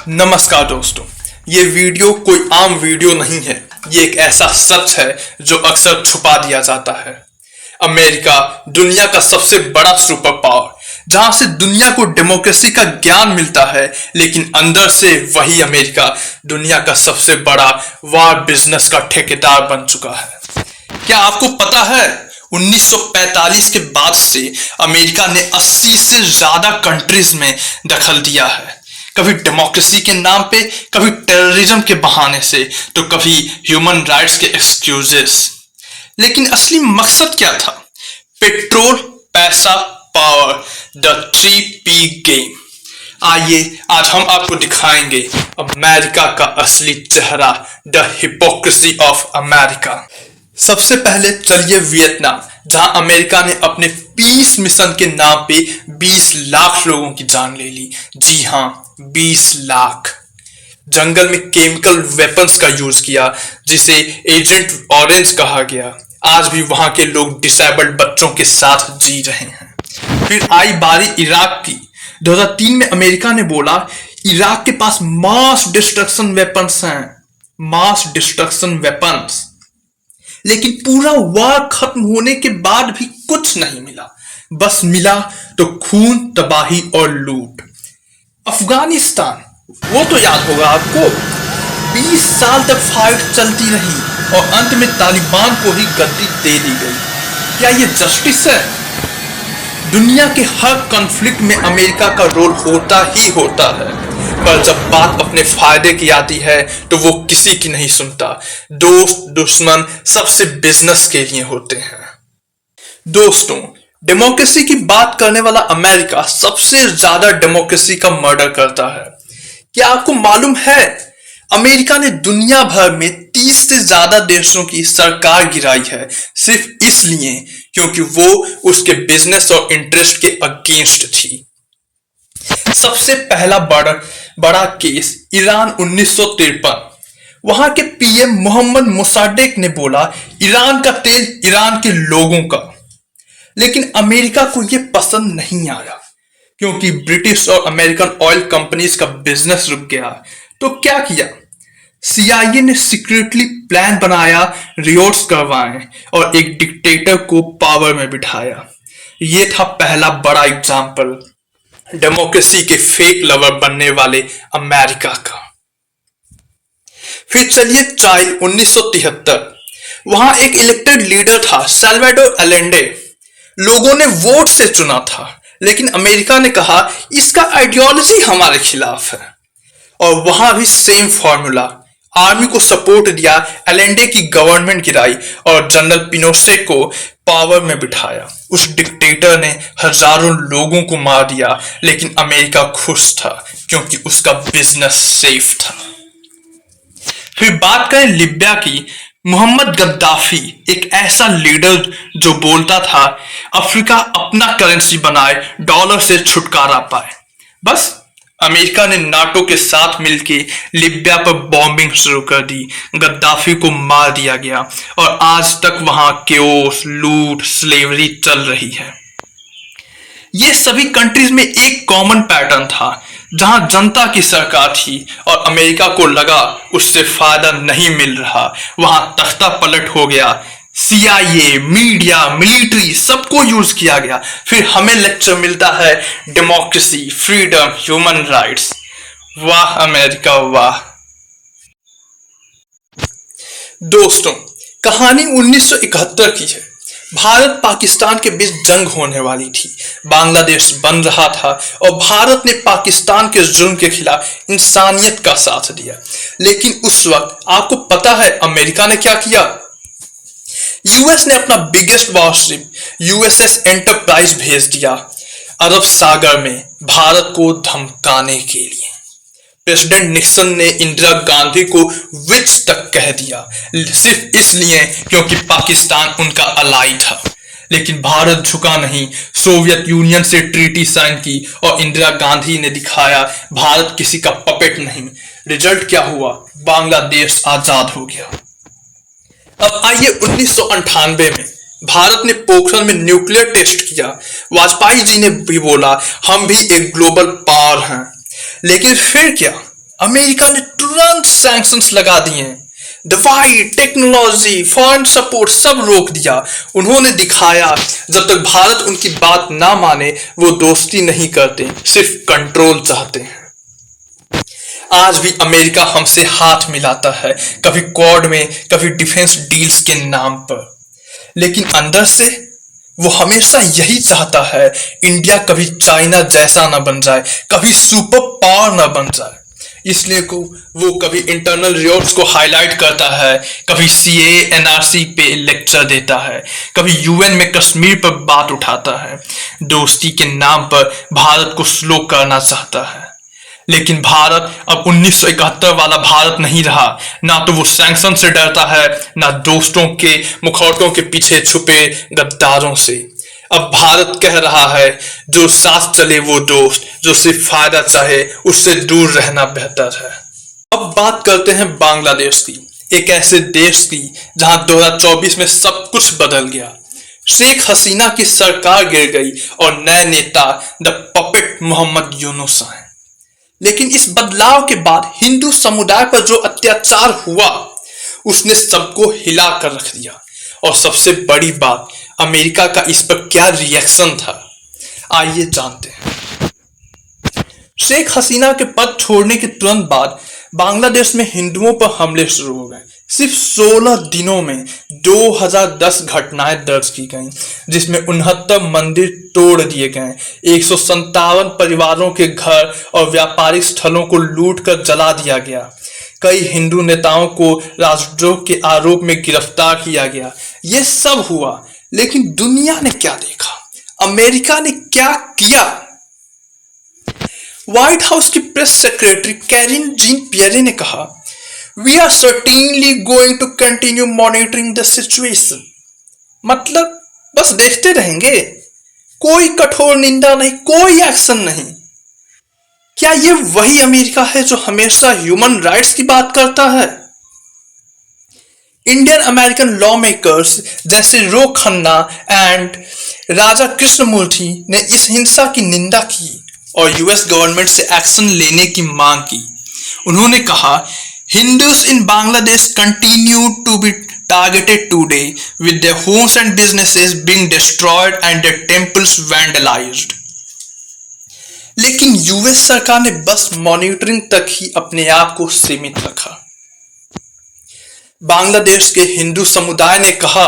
नमस्कार दोस्तों, ये वीडियो कोई आम वीडियो नहीं है। ये एक ऐसा सच है जो अक्सर छुपा दिया जाता है। अमेरिका दुनिया का सबसे बड़ा सुपर पावर, जहां से दुनिया को डेमोक्रेसी का ज्ञान मिलता है, लेकिन अंदर से वही अमेरिका दुनिया का सबसे बड़ा वार बिजनेस का ठेकेदार बन चुका है। क्या आपको पता है 1945 के बाद से अमेरिका ने 80 से ज्यादा कंट्रीज में दखल दिया है। कभी डेमोक्रेसी के नाम पे, कभी टेररिज्म के बहाने से, तो कभी ह्यूमन राइट्स के एक्सक्यूजेस। लेकिन असली मकसद क्या था? पेट्रोल, पैसा, पावर, द 3P गेम। आइए आज हम आपको दिखाएंगे अमेरिका का असली चेहरा, द हिपोक्रेसी ऑफ अमेरिका। सबसे पहले चलिए वियतनाम, जहां अमेरिका ने अपने पीस मिशन के नाम पे 20 लाख लोगों की जान ले ली। जी हां, 20 लाख। जंगल में केमिकल वेपन्स का यूज किया, जिसे एजेंट ऑरेंज कहा गया। आज भी वहां के लोग डिसेबल्ड बच्चों के साथ जी रहे हैं। फिर आई बारी इराक की। 2003 में अमेरिका ने बोला इराक के पास मास डिस्ट्रक्शन वेपन्स हैं, मास डिस्ट्रक्शन वेपन्स। लेकिन पूरा वार खत्म होने के बाद भी कुछ नहीं मिला। बस मिला तो खून, तबाही और लूट। अफगानिस्तान, वो तो याद होगा आपको। 20 साल तक फाइट चलती रही और अंत में तालिबान को ही गद्दी दे दी गई। क्या ये जस्टिस है? दुनिया के हर कॉन्फ्लिक्ट में अमेरिका का रोल होता ही होता है, पर जब बात अपने फायदे की आती है तो वो किसी की नहीं सुनता। दोस्त दुश्मन सबसे बिजनेस के लिए होते हैं। दोस्तों, डेमोक्रेसी की बात करने वाला अमेरिका सबसे ज्यादा डेमोक्रेसी का मर्डर करता है। क्या आपको मालूम है अमेरिका ने दुनिया भर में 30 से ज्यादा देशों की सरकार गिराई है, सिर्फ इसलिए क्योंकि वो उसके बिजनेस और इंटरेस्ट के अगेंस्ट थी। सबसे पहला बड़ा केस ईरान 1953। वहां के पीएम मोहम्मद मोसाडेक ने बोला ईरान का तेल ईरान के लोगों का। लेकिन अमेरिका को यह पसंद नहीं आया, क्योंकि ब्रिटिश और अमेरिकन ऑयल कंपनीज का बिजनेस रुक गया। तो क्या किया? CIA ने सीक्रेटली प्लान बनाया, रियोट्स करवाए और एक डिक्टेटर को पावर में बिठाया। यह था पहला बड़ा एग्जाम्पल डेमोक्रेसी के फेक लवर बनने वाले अमेरिका का। फिर चलिए चाइल्ड 1973। वहां एक इलेक्टेड लीडर था, साल्वाडोर अलेंडे। लोगों ने वोट से चुना था, लेकिन अमेरिका ने कहा इसका आइडियोलॉजी हमारे खिलाफ है। और वहां भी सेम फॉर्मूला, आर्मी को सपोर्ट दिया, अलेंडे की गवर्नमेंट गिराई और जनरल पिनोशे को पावर में बिठाया। उस डिक्टेटर ने हजारों लोगों को मार दिया, लेकिन अमेरिका खुश था क्योंकि उसका बिजनेस सेफ था। फिर बात करें लीबिया की। मोहम्मद गद्दाफी एक ऐसा लीडर जो बोलता था अफ्रीका अपना करेंसी बनाए, डॉलर से छुटकारा पाए। बस अमेरिका ने नाटो के साथ मिलकर लीबिया पर बॉम्बिंग शुरू कर दी। गद्दाफी को मार दिया गया और आज तक वहां केओस, लूट, स्लेवरी चल रही है। ये सभी कंट्रीज में एक कॉमन पैटर्न था, जहां जनता की सरकार थी और अमेरिका को लगा उससे फायदा नहीं मिल रहा, वहां तख्ता पलट हो गया। CIA, मीडिया, मिलिट्री सबको यूज किया गया। फिर हमें लेक्चर मिलता है डेमोक्रेसी, फ्रीडम, ह्यूमन राइट्स। वाह अमेरिका वाह। दोस्तों, कहानी 1971 की है। भारत पाकिस्तान के बीच जंग होने वाली थी। बांग्लादेश बन रहा था और भारत ने पाकिस्तान के जुर्म के खिलाफ इंसानियत का साथ दिया। लेकिन उस वक्त आपको पता है अमेरिका ने क्या किया? यूएस ने अपना बिगेस्ट वॉरशिप USS एंटरप्राइज भेज दिया अरब सागर में भारत को धमकाने के लिए। प्रेसिडेंट निक्सन ने इंदिरा गांधी को विच तक कह दिया, सिर्फ इसलिए क्योंकि पाकिस्तान उनका अलाई था। लेकिन भारत झुका नहीं, सोवियत यूनियन से ट्रीटी साइन की और इंदिरा गांधी ने दिखाया भारत किसी का पपेट नहीं। रिजल्ट क्या हुआ? बांग्लादेश आजाद हो गया। अब आइए 1998 में भारत ने पोखरण में न्यूक्लियर टेस्ट किया। वाजपेयी जी ने भी बोला हम भी एक ग्लोबल पावर हैं। लेकिन फिर क्या? अमेरिका ने तुरंत सैंक्शंस लगा दिए, दवाई, टेक्नोलॉजी, फॉरेन सपोर्ट सब रोक दिया। उन्होंने दिखाया जब तक भारत उनकी बात ना माने वो दोस्ती नहीं करते, सिर्फ कंट्रोल चाहते हैं। आज भी अमेरिका हमसे हाथ मिलाता है, कभी क्वाड में, कभी डिफेंस डील्स के नाम पर, लेकिन अंदर से वो हमेशा यही चाहता है इंडिया कभी चाइना जैसा ना बन जाए, कभी सुपर पावर ना बन जाए। इसलिए को वो कभी इंटरनल रिवॉर्ड्स को हाईलाइट करता है, कभी सीए एनआरसी पे लेक्चर देता है, कभी यूएन में कश्मीर पर बात उठाता है। दोस्ती के नाम पर भारत को स्लो करना चाहता है, लेकिन भारत अब 1971 वाला भारत नहीं रहा। ना तो वो सैंक्शन से डरता है, ना दोस्तों के मुखौटों के पीछे छुपे गद्दारों से। अब भारत कह रहा है जो साथ चले वो दोस्त, जो सिर्फ फायदा चाहे उससे दूर रहना बेहतर है। अब बात करते हैं बांग्लादेश की, एक ऐसे देश की जहां 2024 में सब कुछ बदल गया। शेख हसीना की सरकार गिर गई और नए नेता द पपेट मोहम्मद यूनुस आए। लेकिन इस बदलाव के बाद हिंदू समुदाय पर जो अत्याचार हुआ उसने सबको हिला कर रख दिया। और सबसे बड़ी बात, अमेरिका का इस पर क्या रिएक्शन था, आइए जानते हैं। शेख हसीना के पद छोड़ने के तुरंत बाद बांग्लादेश में हिंदुओं पर हमले शुरू हो गए। सिर्फ 16 दिनों में 2010 घटनाएं दर्ज की गईं, जिसमें 69 मंदिर तोड़ दिए गए, 157 परिवारों के घर और व्यापारिक स्थलों को लूट कर जला दिया गया। कई हिंदू नेताओं को राष्ट्रद्रोह के आरोप में गिरफ्तार किया गया। यह सब हुआ, लेकिन दुनिया ने क्या देखा, अमेरिका ने क्या किया? व्हाइट हाउस की press secretary Karine Jean Pierre ने कहा, we are certainly going to continue monitoring the situation. मतलब बस देखते रहेंगे, कोई कठोर निंदा नहीं, कोई एक्शन नहीं। क्या ये वही अमेरिका है जो हमेशा ह्यूमन राइट्स की बात करता है? इंडियन अमेरिकन लॉ मेकर्स जैसे रो खन्ना एंड राजा कृष्णमूर्ति ने इस हिंसा की निंदा की और यूएस गवर्नमेंट से एक्शन लेने की मांग की। उन्होंने कहा, Hindus in Bangladesh continue to be targeted today with their homes and businesses being destroyed and their temples vandalised. लेकिन यूएस सरकार ने बस मॉनिटरिंग तक ही अपने आप को सीमित रखा। बांग्लादेश के हिंदू समुदाय ने कहा,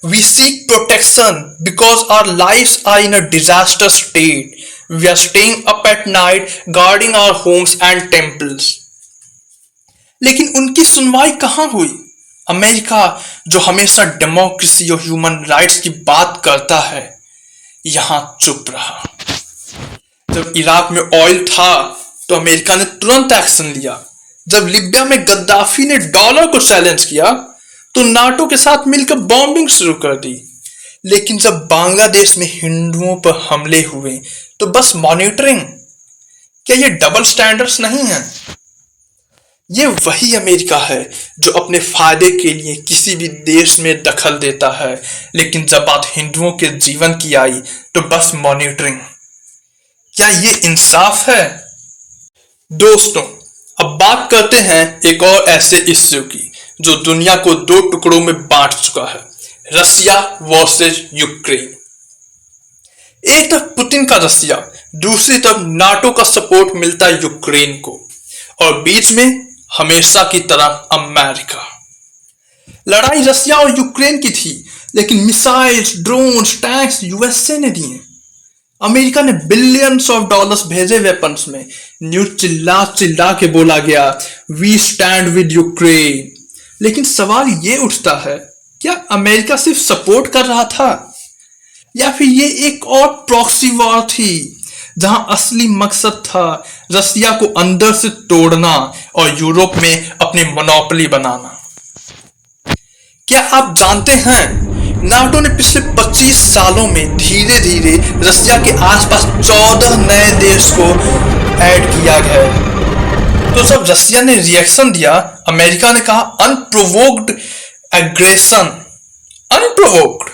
we seek protection because our lives are in a disaster state, we are staying up at night guarding our homes and temples. लेकिन उनकी सुनवाई कहां हुई? अमेरिका जो हमेशा डेमोक्रेसी और ह्यूमन राइट्स की बात करता है, यहां चुप रहा। जब इराक में ऑयल था तो अमेरिका ने तुरंत एक्शन लिया। जब लिबिया में गद्दाफी ने डॉलर को चैलेंज किया तो नाटो के साथ मिलकर बॉम्बिंग शुरू कर दी। लेकिन जब बांग्लादेश में हिंदुओं पर हमले हुए तो बस मॉनिटरिंग। क्या ये डबल स्टैंडर्ड्स नहीं है? ये वही अमेरिका है जो अपने फायदे के लिए किसी भी देश में दखल देता है, लेकिन जब बात हिंदुओं के जीवन की आई तो बस मॉनिटरिंग। क्या ये इंसाफ है? दोस्तों, अब बात करते हैं एक और ऐसे इश्यू की जो दुनिया को दो टुकड़ों में बांट चुका है, रसिया वर्सेस यूक्रेन। एक तरफ पुतिन का रसिया, दूसरी तरफ नाटो का सपोर्ट मिलता है यूक्रेन को, और बीच में हमेशा की तरह अमेरिका। लड़ाई रसिया और यूक्रेन की थी, लेकिन मिसाइल्स, ड्रोन्स, टैंक्स यूएसए ने दिए। अमेरिका ने बिलियंस ऑफ डॉलर्स भेजे वेपन्स में। न्यूज चिल्ला चिल्ला के बोला गया, वी स्टैंड विद यूक्रेन। लेकिन सवाल ये उठता है, क्या अमेरिका सिर्फ सपोर्ट कर रहा था, या फिर ये एक और प्रॉक्सी वॉर थी जहां असली मकसद था रसिया को अंदर से तोड़ना और यूरोप में अपनी मोनोपोली बनाना? क्या आप जानते हैं, नाटो ने पिछले 25 सालों में धीरे धीरे रसिया के आसपास 14 नए देश को ऐड किया गया। तो जब रसिया ने रिएक्शन दिया, अमेरिका ने कहा अनप्रोवोक्ड एग्रेशन। अनप्रोवोक्ड?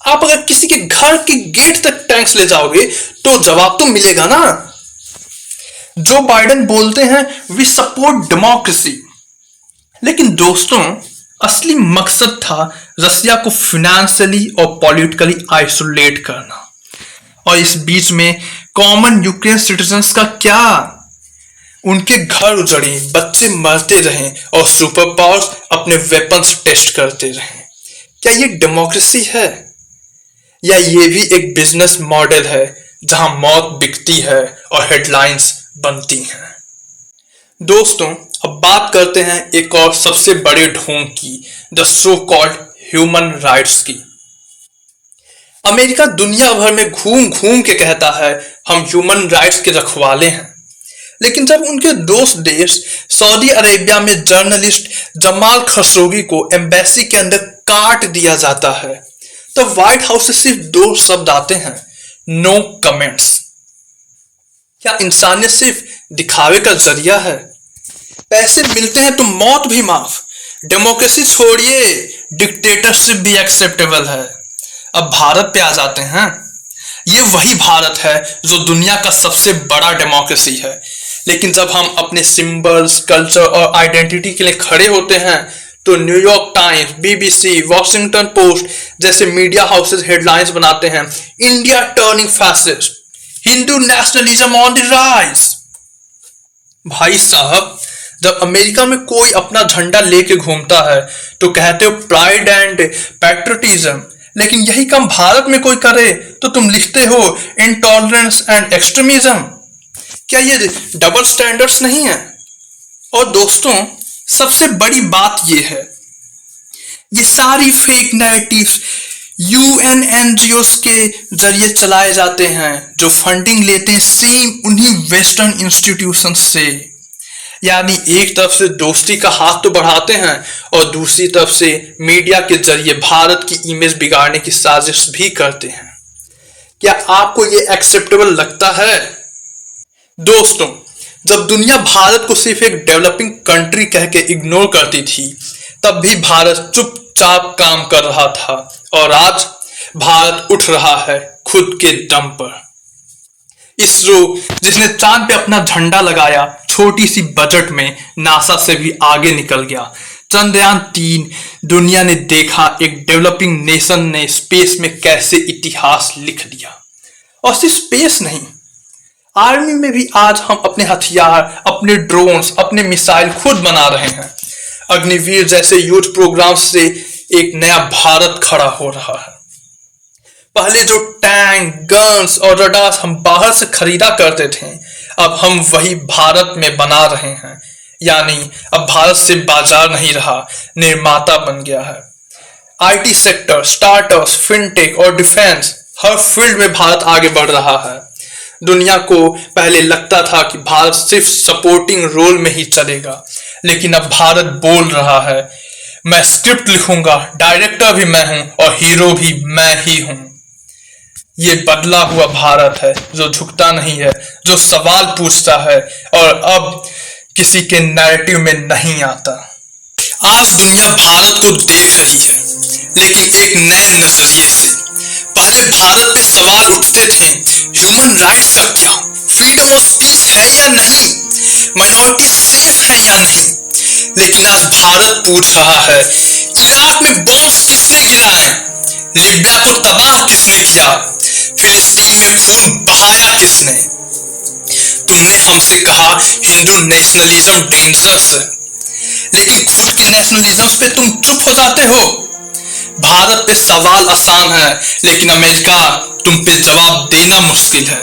आप अगर किसी के घर के गेट तक टैंक्स ले जाओगे तो जवाब तो मिलेगा ना। जो बाइडेन बोलते हैं वी सपोर्ट डेमोक्रेसी, लेकिन दोस्तों असली मकसद था रसिया को फाइनेंशियली और पॉलिटिकली आइसोलेट करना। और इस बीच में कॉमन यूक्रेन सिटीजन्स का क्या? उनके घर उजड़े, बच्चे मरते रहे और सुपर पावर्स अपने वेपन्स टेस्ट करते रहे। क्या ये डेमोक्रेसी है या ये भी एक बिजनेस मॉडल है जहां मौत बिकती है और हेडलाइंस बनती हैं? दोस्तों अब बात करते हैं एक और सबसे बड़े ढोंग की, the so called human rights की। अमेरिका दुनिया भर में घूम घूम के कहता है हम ह्यूमन राइट्स के रखवाले हैं, लेकिन जब उनके दोस्त देश सऊदी अरेबिया में जर्नलिस्ट जमाल खशोगी को एम्बेसी के अंदर काट दिया जाता है तो व्हाइट हाउस से सिर्फ 2 शब्द आते हैं, नो कमेंट्स। क्या इंसानियत सिर्फ दिखावे का जरिया है? पैसे मिलते हैं तो मौत भी माफ। डेमोक्रेसी छोड़िए, डिक्टेटरशिप भी एक्सेप्टेबल है। अब भारत पे आ जाते हैं। ये वही भारत है जो दुनिया का सबसे बड़ा डेमोक्रेसी है, लेकिन जब हम अपने सिंबल्स, कल्चर और आइडेंटिटी के लिए खड़े होते हैं तो New York times, BBC, Washington post जैसे मीडिया हाउसेस हेडलाइंस बनाते हैं, India turning fascist, Hindu nationalism on the rise. भाई साहब, जब अमेरिका में कोई अपना झंडा लेके घूमता है तो कहते हो प्राइड एंड पैट्रियटिज्म, लेकिन यही काम भारत में कोई करे तो तुम लिखते हो इंटॉलरेंस एंड एक्सट्रीमिज्म। क्या ये डबल स्टैंडर्ड्स नहीं है? और दोस्तों सबसे बड़ी बात ये है, ये सारी फेक नैरेटिव्स यूएन एनजीओस के जरिए चलाए जाते हैं जो फंडिंग लेते हैं सेम उन्हीं वेस्टर्न इंस्टीट्यूशन से। यानी एक तरफ से दोस्ती का हाथ तो बढ़ाते हैं और दूसरी तरफ से मीडिया के जरिए भारत की इमेज बिगाड़ने की साजिश भी करते हैं। क्या आपको ये एक्सेप्टेबल लगता है? दोस्तों जब दुनिया भारत को सिर्फ एक डेवलपिंग कंट्री कह के इग्नोर करती थी तब भी भारत चुपचाप काम कर रहा था, और आज भारत उठ रहा है खुद के दम पर। इसरो जिसने चांद पे अपना झंडा लगाया, छोटी सी बजट में नासा से भी आगे निकल गया। चंद्रयान 3 दुनिया ने देखा एक डेवलपिंग नेशन ने स्पेस में कैसे इतिहास लिख दिया। और सिर्फ स्पेस नहीं, आर्मी में भी आज हम अपने हथियार, अपने ड्रोन्स, अपने मिसाइल खुद बना रहे हैं। अग्निवीर जैसे युद्ध प्रोग्राम से एक नया भारत खड़ा हो रहा है। पहले जो टैंक, गन्स और रडार्स हम बाहर से खरीदा करते थे, अब हम वही भारत में बना रहे हैं। यानी अब भारत से बाजार नहीं रहा, निर्माता बन गया है। आईटी सेक्टर, स्टार्टअप्स, फिनटेक और डिफेंस, हर फील्ड में भारत आगे बढ़ रहा है। दुनिया को पहले लगता था कि भारत सिर्फ सपोर्टिंग रोल में ही चलेगा, लेकिन अब भारत बोल रहा है मैं स्क्रिप्ट लिखूंगा, डायरेक्टर भी मैं हूं और हीरो भी मैं ही हूं। ये बदला हुआ भारत है जो झुकता नहीं है, जो सवाल पूछता है और अब किसी के नैरेटिव में नहीं आता। आज दुनिया भारत को देख रही है, लेकिन एक नए नजरिए से। पहले भारत पे सवाल उठते थे, ह्यूमन राइट्स का क्या, फ्रीडम ऑफ स्पीच है या नहीं, माइनॉरिटी सेफ है या नहीं। लेकिन आज भारत पूछ रहा है इराक में बॉम्ब्स किसने गिराए, लिबिया को तबाह किसने किया, फिलिस्तीन में खून बहाया किसने। तुमने हमसे कहा हिंदू नेशनलिज्म डेंजरस है, लेकिन खुद के नेशनलिज्म पे तुम चुप हो जाते हो। भारत पे सवाल आसान है, लेकिन अमेरिका तुम पे जवाब देना मुश्किल है।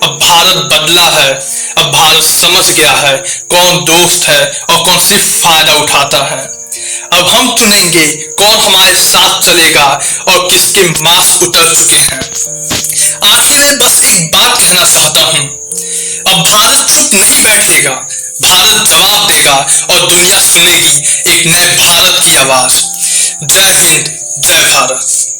अब भारत बदला है, अब भारत समझ गया है कौन दोस्त है और कौन सिर्फ फायदा उठाता है। अब हम चुनेंगे कौन हमारे साथ चलेगा और किसके मास्क उतर चुके हैं। आखिर में बस एक बात कहना चाहता हूं, अब भारत चुप नहीं बैठेगा, भारत जवाब देगा और दुनिया सुनेगी एक नए भारत की आवाज। जय हिंद, जय भारत।